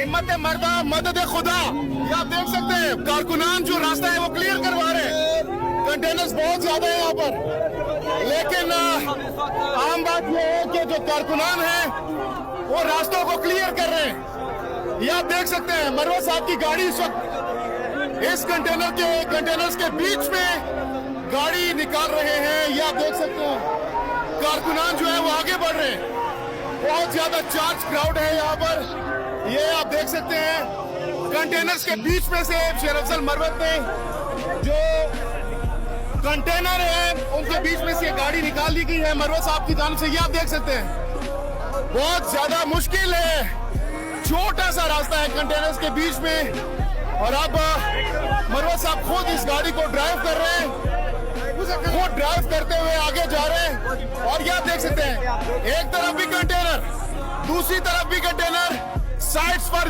हिम्मत मर्दा मदद खुदा, ये आप देख सकते हैं कारकुनान जो रास्ता है वो क्लियर करवा रहे हैं। कंटेनर्स बहुत ज्यादा है यहाँ पर, लेकिन आम बात यह है कि जो कारकुनान है वो रास्तों को क्लियर कर रहे हैं। ये आप देख सकते हैं मरवा साहब की गाड़ी इस वक्त इस कंटेनर्स के बीच में गाड़ी निकाल रहे हैं। ये आप देख सकते हैं कारकुनान जो है वो आगे बढ़ रहे हैं। बहुत ज्यादा चार्ज क्राउड है यहाँ पर। ये आप देख सकते हैं कंटेनर्स के बीच में से शेर अफजल मरवत ने जो कंटेनर है उनके बीच में से गाड़ी निकाल दी गई है मरवत साहब की जानिब से। ये आप देख सकते हैं बहुत ज्यादा मुश्किल है, छोटा सा रास्ता है कंटेनर्स के बीच में, और अब मरवत साहब खुद इस गाड़ी को ड्राइव कर रहे हैं, खुद ड्राइव करते हुए आगे जा रहे हैं। और ये आप देख सकते हैं एक तरफ भी कंटेनर, दूसरी तरफ भी कंटेनर, साइड्स पर